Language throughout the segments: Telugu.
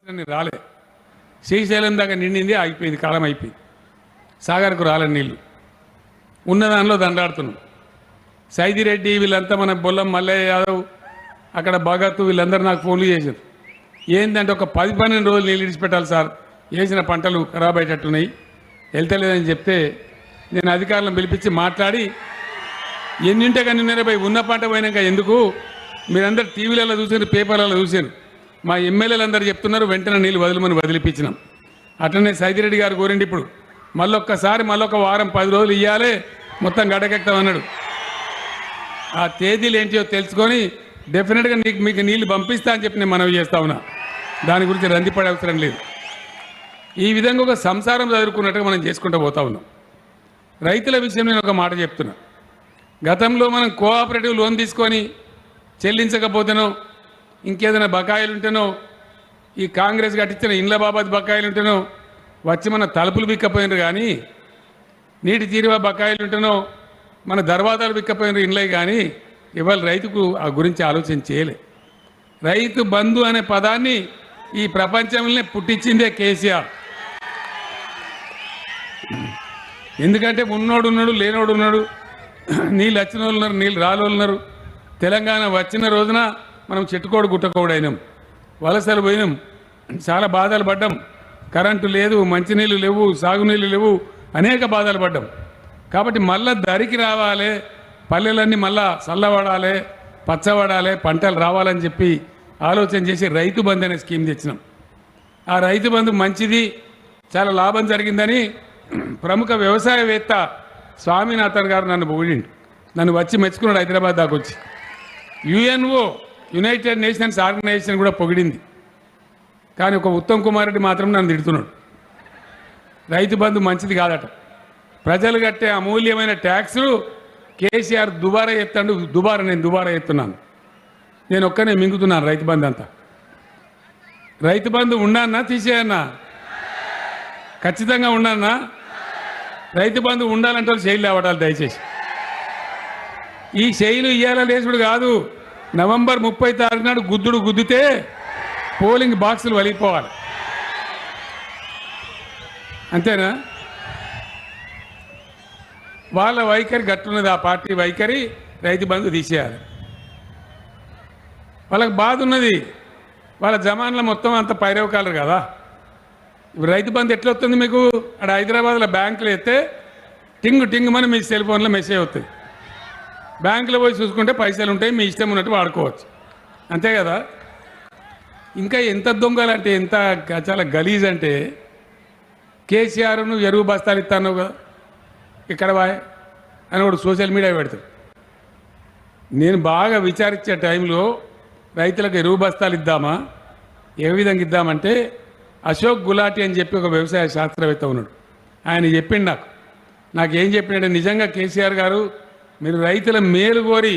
రాలే. శ్రీశైలం దాకా నిండింది, ఆగిపోయింది, కాలం అయిపోయింది. సాగర్కు రాలని నీళ్ళు ఉన్న దానిలో దండాడుతున్నాం. సైదిరెడ్డి వీళ్ళంతా మన బొల్లం మల్లయ్య యాదవ్ అక్కడ భగత్ వీళ్ళందరూ నాకు ఫోన్లు చేశారు. ఏంటంటే ఒక 10-12 రోజులు నీళ్ళు ఇడిచిపెట్టాలి సార్, వేసిన పంటలు ఖరాబ్ అయ్యేటట్టున్నాయి, వెళ్తలేదని చెప్తే నేను అధికారులను పిలిపించి మాట్లాడి ఎన్నింటే కానీ నిన్నరపోయి ఉన్న పంట పోయినాక ఎందుకు మీరందరూ టీవీలలో చూసారు, పేపర్లలో చూశారు, మా ఎమ్మెల్యేలు అందరూ చెప్తున్నారు వెంటనే నీళ్ళు వదిలిమని వదిలిపించినాం. అట్లనే సైదిరెడ్డి గారు కోరిండి ఇప్పుడు మళ్ళొక్క వారం 10 రోజులు ఇవ్వాలి, మొత్తం గడకెక్తామన్నాడు. ఆ తేదీలు ఏంటో తెలుసుకొని డెఫినెట్గా మీకు నీళ్ళు పంపిస్తా అని చెప్పి నేను మనవి చేస్తా ఉన్నా. దాని గురించి రందిపడే అవసరం లేదు. ఈ విధంగా ఒక సంసారం చదువుకున్నట్టుగా మనం చేసుకుంటూ పోతా ఉన్నాం. రైతుల విషయం నేను ఒక మాట చెప్తున్నా. గతంలో మనం కోఆపరేటివ్ లోన్ తీసుకొని చెల్లించకపోతేనో ఇంకేదైనా బకాయిలు ఉంటేనో ఈ కాంగ్రెస్ కట్టించిన ఇండ్ల బాబత్ బకాయిలు ఉంటేనో వచ్చి మన తలుపులు బిక్కపోయినారు, కానీ నీటి తీరువ బకాయిలు ఉంటేనో మన దర్వాజాలు బిక్కపోయినారు ఇండ్లే, కానీ ఇవాళ రైతుకు ఆ గురించి ఆలోచన చేయలే. రైతు బంధు అనే పదాన్ని ఈ ప్రపంచంలోనే పుట్టించిందే కేసీఆర్. ఎందుకంటే ఉన్నోడు ఉన్నాడు, లేనోడు ఉన్నాడు, నీళ్ళు వచ్చిన వాళ్ళు ఉన్నారు, నీళ్ళు రాలోళ్ళు ఉన్నారు. తెలంగాణ వచ్చిన రోజున మనం చెట్టుకోడు గుట్టకోడు అయినాం, వలసలు పోయినాం, చాలా బాధలు పడ్డాం. కరెంటు లేదు, మంచినీళ్ళు లేవు, సాగునీళ్ళు లేవు, అనేక బాధలు పడ్డాం. కాబట్టి మళ్ళా దరికి రావాలి, పల్లెలన్నీ మళ్ళా చల్లబడాలి, పచ్చబడాలి, పంటలు రావాలని చెప్పి ఆలోచన చేసి రైతు బంధు అనే స్కీమ్ తెచ్చినాం. ఆ రైతు బంధు మంచిది, చాలా లాభం జరిగిందని ప్రముఖ వ్యవసాయవేత్త స్వామినాథన్ గారు నన్ను పొగిడిండు, నన్ను వచ్చి మెచ్చుకున్నాడు. హైదరాబాద్ దాకా వచ్చి యుఎన్ఓ యునైటెడ్ నేషన్స్ ఆర్గనైజేషన్ కూడా పొగిడింది. కానీ ఒక ఉత్తమ్ కుమార్ రెడ్డి మాత్రం నన్ను తిడుతున్నాడు. రైతు బంధు మంచిది కాదట, ప్రజలు కట్టే అమూల్యమైన ట్యాక్సులు కేసీఆర్ దుబారా ఎత్తాడు. నేను దుబారా ఎత్తున్నాను, నేను ఒక్కనే మింగుతున్నాను రైతు బంధు అంతా. రైతు బంధు ఉండన్నా తీసేయన్నా? ఖచ్చితంగా ఉండన్నా? రైతు బంధు ఉండాలంటే శైలి అవ్వడాలి దయచేసి. ఈ శైలు ఇయ్యాల లేచుడు కాదు, నవంబర్ 30 తారీఖు నాడు గుద్దితే పోలింగ్ బాక్సులు వలిగిపోవాలి, అంతేనా? వాళ్ళ వైఖరి గట్టున్నది, ఆ పార్టీ వైఖరి, రైతు బంధు తీసేయాలి. వాళ్ళకి బాధ ఉన్నది, వాళ్ళ జమాన్లో మొత్తం అంత పైరవకాలరు కదా. ఇప్పుడు రైతు బంధు ఎట్లా వస్తుంది మీకు? అక్కడ హైదరాబాద్లో బ్యాంకులో ఎత్తే టింగ్ మని మీ సెల్ ఫోన్లో మెసేజ్ అవుతుంది. బ్యాంకులో పోయి చూసుకుంటే పైసలు ఉంటాయి, మీ ఇష్టం ఉన్నట్టు వాడుకోవచ్చు, అంతే కదా. ఇంకా ఎంత దొంగలంటే ఎంత చాలా గలీజ్ అంటే, కేసీఆర్ నువ్వు ఎరువు బస్తాలు ఇస్తాను కదా ఇక్కడ బాయ్ అని ఒకటి సోషల్ మీడియా పెడతాడు. నేను బాగా విచారించే టైంలో రైతులకు ఎరువు బస్తాలు ఇద్దామా, ఏ విధంగా ఇద్దామంటే అశోక్ గులాటి అని చెప్పి ఒక వ్యవసాయ శాస్త్రవేత్త ఉన్నాడు, ఆయన చెప్పిండు నాకు ఏం చెప్పినాడంటే, నిజంగా కేసీఆర్ గారు మీరు రైతుల మేలు కోరి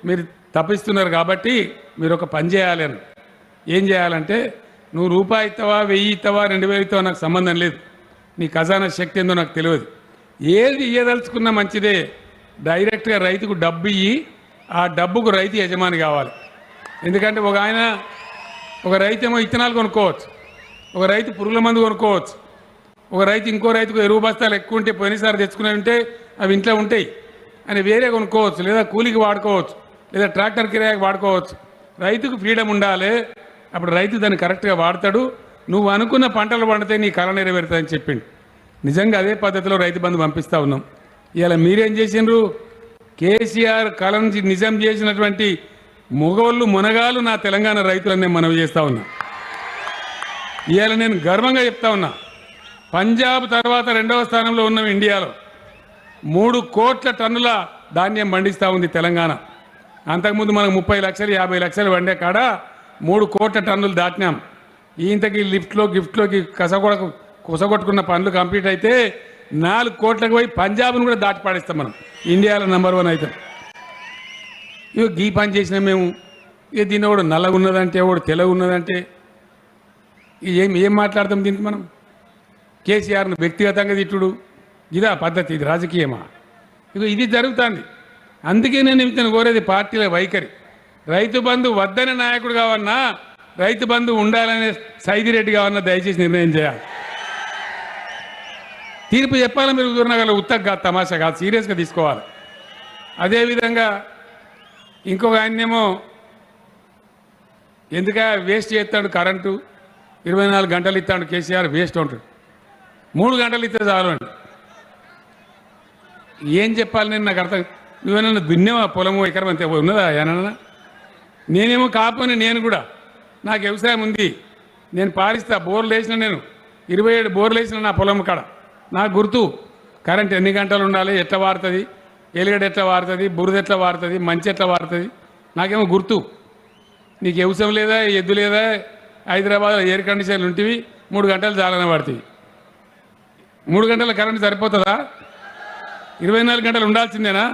మీరు తప్పిస్తున్నారు కాబట్టి మీరు ఒక పని చేయాలి అని. ఏం చేయాలంటే, నువ్వు రూపాయి ఇస్తావా, 1000 ఇస్తావా, 2000 ఇస్తావా నాకు సంబంధం లేదు, నీ ఖజానా శక్తి ఏందో నాకు తెలియదు, ఏది ఇయ్యదలుచుకున్నా మంచిదే, డైరెక్ట్గా రైతుకు డబ్బు ఇయ్యి, ఆ డబ్బుకు రైతు యజమాని కావాలి. ఎందుకంటే ఒక రైతు ఏమో ఇత్తనాలు కొనుక్కోవచ్చు, ఒక రైతు పురుగుల మందు కొనుక్కోవచ్చు, ఒక రైతు ఇంకో రైతుకు ఎరువు బస్తాలు ఎక్కువ ఉంటే పోయినసారి తెచ్చుకునే ఉంటే అవి ఇంట్లో ఉంటాయి అని వేరే కొనుక్కోవచ్చు, లేదా కూలికి వాడుకోవచ్చు, లేదా ట్రాక్టర్ కిరాయికి వాడుకోవచ్చు. రైతుకు ఫ్రీడమ్ ఉండాలి, అప్పుడు రైతు దాన్ని కరెక్ట్గా వాడతాడు, నువ్వు అనుకున్న పంటలు పండితే నీ కళ నెరవేరుతుందని చెప్పిండు. నిజంగా అదే పద్ధతిలో రైతు బంధు పంపిస్తూ ఉన్నాం. ఇలా మీరేం చేసిండ్రు? కేసీఆర్ కళను నిజం చేసినటువంటి మొగోళ్ళు మునగాలు నా తెలంగాణ రైతులని నేను మనవి చేస్తూ ఉన్నా. ఇవాళ నేను గర్వంగా చెప్తా ఉన్నా, పంజాబ్ తర్వాత 2వ స్థానంలో ఉన్నాం ఇండియాలో. 3 కోట్ల టన్నుల ధాన్యం పండిస్తూ ఉంది తెలంగాణ. అంతకుముందు మనకు 30 లక్షలు 50 లక్షలు వండే కాడ 3 కోట్ల టన్నులు దాటినాం. ఇంతకీ గిఫ్ట్లోకి కుసగొట్టుకున్న పనులు కంప్లీట్ అయితే 4 కోట్లకు పోయి పంజాబ్ను కూడా దాటి పాడిస్తాం మనం, ఇండియాలో నంబర్ 1 అవుతాం. ఇక ఈ పని చేసినా మేము, ఇక దీన్ని ఒకడు నల్లగా ఉన్నదంటే ఒకడు తెల్లగా ఉన్నదంటే ఏం మాట్లాడతాం దీనికి మనం? కేసీఆర్ను వ్యక్తిగతంగా తిట్టుడు ఇదా పద్ధతి? ఇది రాజకీయమా? ఇక ఇది జరుగుతుంది. అందుకే నేను కోరేది పార్టీల వైఖరి. రైతు బంధు వద్దని నాయకుడు కావన్నా రైతు బంధు ఉండాలనే సైదిరెడ్డి గవర్నర్ దయచేసి నిర్ణయం చేయాలి. తీర్పు చెప్పాలి మీరు. హుజూర్నగర్లో ఉత్తగా తమాషా కాదు, సీరియస్గా తీసుకోవాలి. అదేవిధంగా ఇంకొక ఆయనేమో ఎందుక వేస్ట్ చేస్తాడు కరెంటు, 24 గంటలు ఇస్తాడు కేసీఆర్, వేస్ట్ ఉంటాడు. 3 గంటలు ఇస్తే చాలు అండి. ఏం చెప్పాలి నేను, నాకు అర్థం. నువ్వేమన్నా దున్నేవా పొలము ఎకరం అంతే ఉన్నదా ఏమన్నా? నేనేమో కాపని, నేను కూడా నాకు వ్యవసాయం ఉంది, నేను పారిస్తా. బోర్లు వేసిన, నేను 27 బోర్లు వేసిన నా పొలం కాడ. నాకు గుర్తు కరెంట్ ఎన్ని గంటలు ఉండాలి, ఎట్లా వారుతుంది, ఎలుగడ ఎట్లా వారుతుంది, బురద ఎట్లా వారుతుంది, మంచి ఎట్లా వారుతుంది, నాకేమో గుర్తు. నీకు వ్యవసాయం లేదా, ఎద్దు లేదా, హైదరాబాద్లో ఎయిర్ కండిషన్లు ఉంటివి, 3 గంటలు చాలనే పడుతుంది. 3 గంటల కరెంట్ సరిపోతుందా? 24 గంటలు ఉండాల్సిందేనా?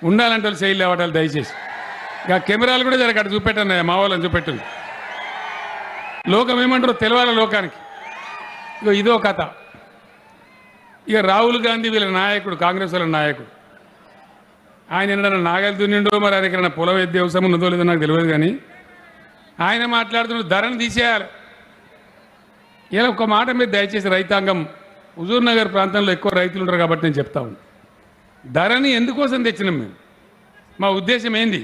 ఉండాలంటే వాళ్ళు చేయలు లేవటాలు దయచేసి. ఇక కెమెరాలు కూడా జర అక్కడ చూపెట్టండి, మా వాళ్ళని చూపెట్టండి. లోకం ఏమంటారో తెలవాలి లోకానికి. ఇక ఇదో కథ. ఇక రాహుల్ గాంధీ వీళ్ళ నాయకుడు, కాంగ్రెస్ వాళ్ళ నాయకుడు, ఆయన ఏమన్నా నాగలి దున్నిండో మరి ఆయనకైనా పొలం ఎద్దు వ్యవసాయం ఉన్నదో లేదో నాకు తెలియదు, కానీ ఆయన మాట్లాడుతున్న ధరను తీసేయాలి. ఇలా ఒక మాట మీద దయచేసి రైతాంగం, హుజూర్నగర్ ప్రాంతంలో ఎక్కువ రైతులు ఉంటారు కాబట్టి నేను చెప్తా ఉన్నాను. ధరని ఎందుకోసం తెచ్చినాం మేము? మా ఉద్దేశం ఏంది?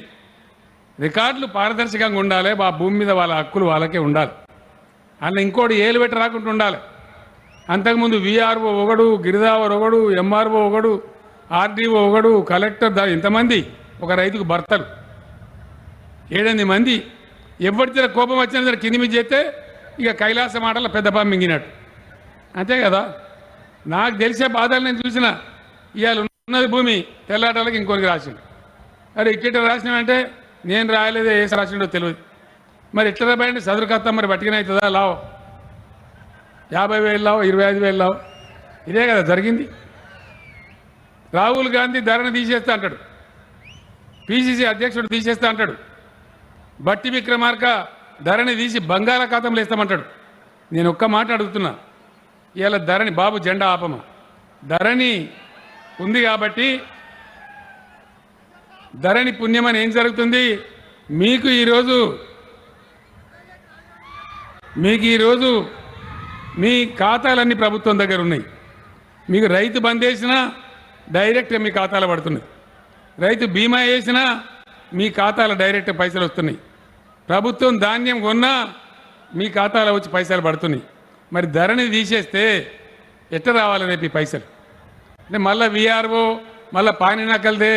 రికార్డులు పారదర్శకంగా ఉండాలి, ఆ భూమి మీద వాళ్ళ హక్కులు వాళ్ళకే ఉండాలి. అలా ఇంకోటి ఏలు పెట్టి రాకుండా ఉండాలి. అంతకుముందు విఆర్ఓ ఒకడు, గిరిదావర్ ఒకడు, ఎంఆర్ఓ ఒకడు, ఆర్డీఓ ఒకడు, కలెక్టర్, ఇంతమంది ఒక రైతుకు భర్తలు 7-8 మంది. ఎవరి కోపం వచ్చిన సరే కింది మీద చేస్తే ఇక కైలాస మాటల పెద్ద పాము మింగినట్టు, అంతే కదా. నాకు తెలిసే బాధలు నేను చూసిన. ఇవాళ ఉన్నది భూమి, తెల్లాటాలకి ఇంకొకరికి రాసిండు. అరే ఇట్ట రాసినామంటే నేను రాయలేదే, ఏ రాసిండో తెలియదు. మరి ఇట్లా బయట చదువు కత్తా, మరి బట్టికనే అవుతుందా? లావు 50,000 లావు, 25,000 లావు, ఇదే కదా జరిగింది. రాహుల్ గాంధీ ధరను తీసేస్తా అంటాడు, పిసిసి అధ్యక్షుడు తీసేస్తా అంటాడు, బట్టి విక్రమార్క ధరని తీసి బంగాళాఖాతంలో వేస్తామంటాడు. నేను ఒక్క మాట అడుగుతున్నా, ఇవాళ ధరణి బాబు జెండా ఆపమ, ధరణి ఉంది కాబట్టి ధరణి పుణ్యమని ఏం జరుగుతుంది? మీకు ఈరోజు మీ ఖాతాలన్నీ ప్రభుత్వం దగ్గర ఉన్నాయి. మీకు రైతు బంద్ వేసినా డైరెక్ట్గా మీ ఖాతాలో పడుతున్నాయి, రైతు బీమా వేసినా మీ ఖాతాలో డైరెక్ట్ పైసలు వస్తున్నాయి, ప్రభుత్వం ధాన్యం కొన్నా మీ ఖాతాలో వచ్చి పైసలు పడుతున్నాయి. మరి ధరని తీసేస్తే ఎట్లా రావాలి రేపు ఈ పైసలు? అంటే మళ్ళీ విఆర్ఓ, మళ్ళీ పాని నకలదే,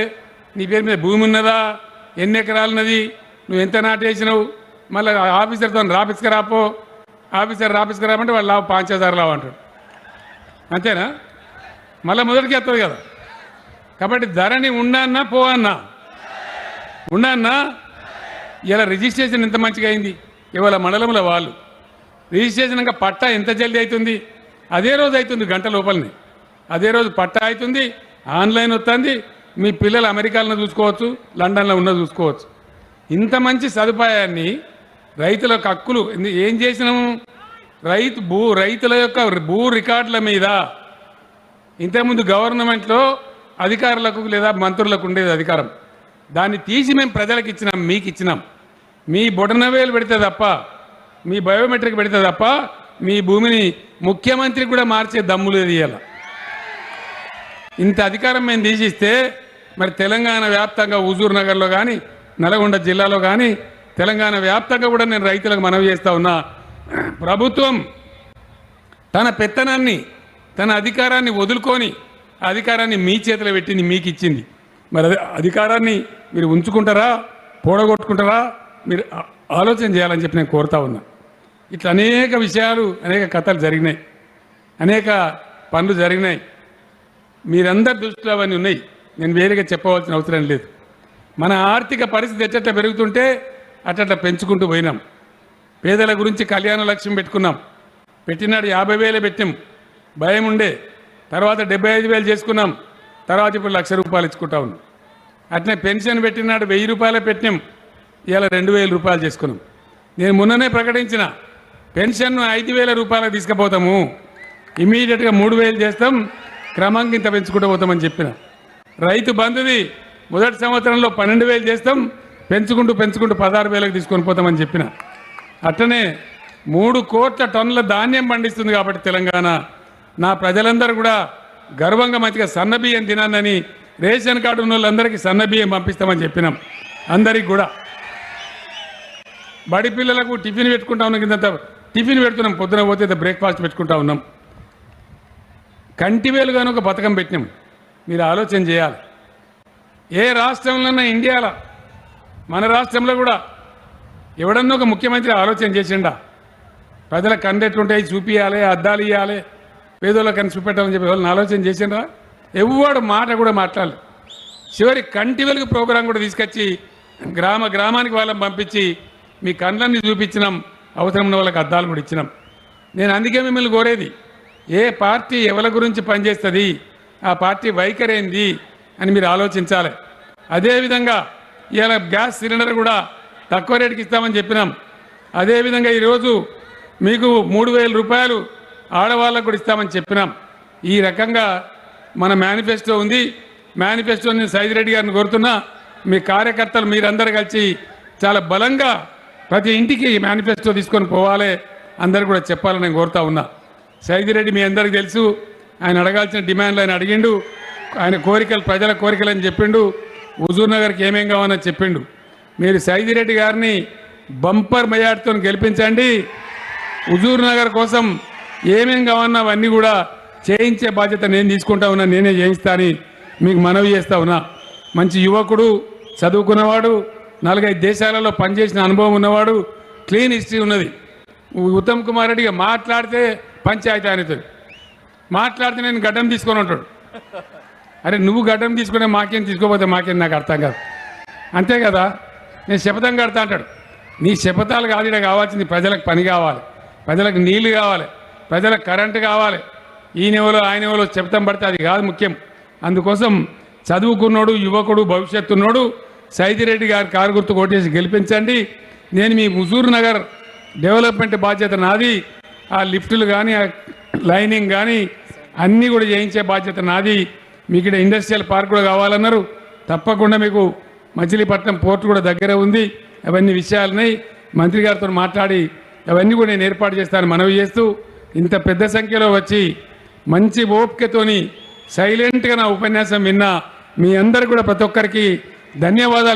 నీ పేరు మీద భూమి ఉన్నదా, ఎన్ని ఎకరాలున్నది, నువ్వు ఎంత నాటేసినావు, మళ్ళీ ఆఫీసర్తో రాపిసుకురాపో, ఆఫీసర్ రాపిసుకురామంటే వాళ్ళు లావు 5,000 లావు అంటాడు, అంతేనా? మళ్ళీ మొదటికి వస్తుంది కదా. కాబట్టి ధరని ఉండన్నా పోవన్నా, ఉండన్నా. ఇలా రిజిస్ట్రేషన్ ఎంత మంచిగా అయింది. ఇవాళ మండలంలో వాళ్ళు రిజిస్ట్రేషన్ ఇంకా పట్టా ఎంత జల్దీ అవుతుంది, అదే రోజు అవుతుంది, గంట లోపలనే అదే రోజు పట్టా అవుతుంది, ఆన్లైన్ వస్తుంది. మీ పిల్లలు అమెరికాలో చూసుకోవచ్చు, లండన్లో ఉన్న చూసుకోవచ్చు. ఇంత మంచి సదుపాయాన్ని రైతులకు హక్కులు ఏం చేసినాము? రైతుల యొక్క భూ రికార్డుల మీద ఇంతకుముందు గవర్నమెంట్లో అధికారులకు లేదా మంత్రులకు ఉండేది అధికారం, దాన్ని తీసి మేము ప్రజలకు ఇచ్చినాం, మీకు ఇచ్చినాం. మీ బొటనవేలు పెడితే తప్ప, మీ బయోమెట్రిక్ పెడితే తప్ప మీ భూమిని ముఖ్యమంత్రికి కూడా మార్చే దమ్ము లేదు. ఇవాళ ఇంత అధికారం మేము తీసిస్తే మరి తెలంగాణ వ్యాప్తంగా హుజూర్నగర్లో కానీ, నల్గొండ జిల్లాలో కానీ, తెలంగాణ వ్యాప్తంగా కూడా నేను రైతులకు మనవి చేస్తా ఉన్నా. ప్రభుత్వం తన పెత్తనాన్ని, తన అధికారాన్ని వదులుకొని అధికారాన్ని మీ చేతిలో పెట్టింది, మీకు ఇచ్చింది. మరి అధికారాన్ని మీరు ఉంచుకుంటారా, పోడగొట్టుకుంటారా? మీరు ఆలోచన చేయాలని చెప్పి నేను కోరుతా ఉన్నా. ఇట్లా అనేక విషయాలు, అనేక కథలు జరిగినాయి, అనేక పనులు జరిగినాయి. మీరందరి దృష్టిలో అవన్నీ ఉన్నాయి, నేను వేరేగా చెప్పవలసిన అవసరం లేదు. మన ఆర్థిక పరిస్థితి ఎట్లా పెరుగుతుంటే అట్లా పెంచుకుంటూ పోయినాం. పేదల గురించి కళ్యాణ లక్ష్యం పెట్టుకున్నాం, పెట్టినాడు 50,000 పెట్టాం, భయం ఉండే. తర్వాత 75,000 చేసుకున్నాం, తర్వాత ఇప్పుడు 1,00,000 రూపాయలు ఇచ్చుకుంటా ఉన్నాం. అట్నే పెన్షన్ పెట్టినాడు 1,000 రూపాయలు పెట్టినాం, ఇలా 2,000 రూపాయలు చేసుకున్నాం. నేను మొన్ననే ప్రకటించిన పెన్షన్ను 5,000 రూపాయలకు తీసుకుపోతాము, ఇమీడియట్గా 3,000 చేస్తాం, క్రమంగా ఇంత పెంచుకుంటూ పోతామని చెప్పిన. రైతు బంధుది మొదటి సంవత్సరంలో 12,000 చేస్తాం, పెంచుకుంటూ 16,000కి తీసుకొని పోతామని చెప్పిన. అట్లనే 3 కోట్ల టన్నుల ధాన్యం పండిస్తుంది కాబట్టి తెలంగాణ నా ప్రజలందరూ కూడా గర్వంగా మంచిగా సన్నబియ్యం తినాలని రేషన్ కార్డు ఉన్న వాళ్ళందరికీ సన్నబియ్యం పంపిస్తామని చెప్పినాం. అందరికి కూడా బడి పిల్లలకు టిఫిన్ పెట్టుకుంటా ఉన్నాం, కింద టిఫిన్ పెడుతున్నాం, పొద్దున పోతే బ్రేక్ఫాస్ట్ పెట్టుకుంటా ఉన్నాం. కంటివేలుగాను ఒక పథకం పెట్టినాం. మీరు ఆలోచన చేయాలి. ఏ రాష్ట్రంలోనైనా ఇండియాలో మన రాష్ట్రంలో కూడా ఎవడన్నా ఒక ముఖ్యమంత్రి ఆలోచన చేసిండా ప్రజల కండెట్లుంటాయి చూపియాలి, అద్దాలు ఇవ్వాలి, పేదోళ్ళకని చూపెట్టాలని చెప్పి వాళ్ళని ఆలోచన చేసిండ్రా? ఎవ్వడు మాట కూడా మాట్లాడలేదు. చివరి కంటి వెలుగు ప్రోగ్రాం కూడా తీసుకొచ్చి గ్రామానికి వాళ్ళని పంపించి మీ కండ్లన్నీ చూపించినాం, అవసరం ఉన్న వాళ్ళకి అద్దాలు కూడా ఇచ్చినాం. నేను అందుకే మిమ్మల్ని కోరేది, ఏ పార్టీ ఎవరి గురించి పనిచేస్తుంది, ఆ పార్టీ వైఖరేంది అని మీరు ఆలోచించాలి. అదేవిధంగా ఇవాళ గ్యాస్ సిలిండర్ కూడా తక్కువ రేటుకి ఇస్తామని చెప్పినాం. అదేవిధంగా ఈరోజు మీకు 3,000 రూపాయలు ఆడవాళ్ళకు కూడా ఇస్తామని చెప్పినాం. ఈ రకంగా మన మేనిఫెస్టో ఉంది. మేనిఫెస్టో నేను సైదిరెడ్డి గారిని కోరుతున్నా, మీ కార్యకర్తలు మీరందరూ కలిసి చాలా బలంగా ప్రతి ఇంటికి మేనిఫెస్టో తీసుకొని పోవాలి, అందరూ కూడా చెప్పాలని నేను కోరుతా ఉన్నా. సైదిరెడ్డి మీ అందరికీ తెలుసు, ఆయన అడగాల్సిన డిమాండ్లు ఆయన అడిగిండు, ఆయన కోరికలు ప్రజల కోరికలు అని చెప్పిండు, హుజూర్ నగర్కి ఏమేం కావాలని చెప్పిండు. మీరు సైదిరెడ్డి గారిని బంపర్ మెజార్టీతో గెలిపించండి. హుజూర్ నగర్ కోసం ఏమేం కావాలన్నా అవన్నీ కూడా చేయించే బాధ్యత నేను తీసుకుంటా ఉన్నా, నేనే చేయిస్తానని మీకు మనవి చేస్తా ఉన్నా. మంచి యువకుడు, చదువుకున్నవాడు, 4-5 దేశాలలో పనిచేసిన అనుభవం ఉన్నవాడు, క్లీన్ హిస్టరీ ఉన్నది. ఉత్తమ్ కుమార్ రెడ్డిగా మాట్లాడితే పంచాయతీ అవుతుంది, మాట్లాడితే నేను గడ్డం తీసుకొని ఉంటాడు. అరే నువ్వు గడ్డం తీసుకునే మాకేం తీసుకోపోతే మాకేం నాకు అర్థం కాదు. అంతే కదా, నేను శపథం కడతా అంటాడు. నీ శపథాలు కాదు, ఇక్కడ కావాల్సింది ప్రజలకు పని కావాలి, ప్రజలకు నీళ్లు కావాలి, ప్రజలకు కరెంటు కావాలి. ఈయనెవరో ఆయనెవరో శపథం పడితే అది కాదు ముఖ్యం. అందుకోసం చదువుకున్నోడు, యువకుడు, భవిష్యత్తున్నోడు సైదిరెడ్డి గారి కారు గుర్తు కొట్టేసి గెలిపించండి. నేను మీ హుజూర్ నగర్ డెవలప్మెంట్ బాధ్యత నాది. ఆ లిఫ్టులు కానీ, ఆ లైనింగ్ కానీ అన్నీ కూడా చేయించే బాధ్యత నాది. మీకు ఇక్కడ ఇండస్ట్రియల్ పార్క్ కూడా కావాలన్నారు, తప్పకుండా మీకు మచిలీపట్నం పోర్టు కూడా దగ్గర ఉంది. అవన్నీ విషయాలున్నాయి, మంత్రి గారితో మాట్లాడి అవన్నీ కూడా నేను ఏర్పాటు చేస్తాను మనవి చేస్తూ, ఇంత పెద్ద సంఖ్యలో వచ్చి మంచి ఓపికతోని సైలెంట్గా నా ఉపన్యాసం విన్నా మీ అందరు కూడా ప్రతి ఒక్కరికి ధన్యవాదాలు